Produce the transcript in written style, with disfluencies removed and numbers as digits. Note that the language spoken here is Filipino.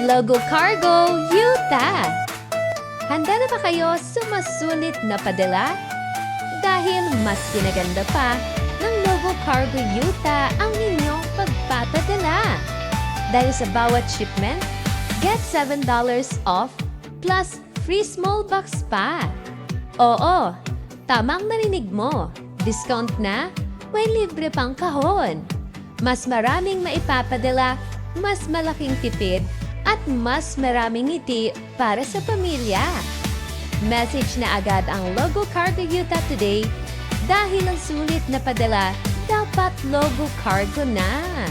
Logo Cargo, Utah! Handa na ba kayo sa masulit na padala? Dahil mas pinaganda pa ng Logo Cargo Utah ang inyong pagpapadala. Dahil sa bawat shipment, get $7 off plus free small box pa. Oo, tamang narinig mo. Discount na, may libre pang kahon. Mas maraming maipapadala, mas malaking tipid, at mas maraming ngiti para sa pamilya. Message na agad ang Logo Cargo Utah today dahil ang sulit na padala dapat Logo Cargo na.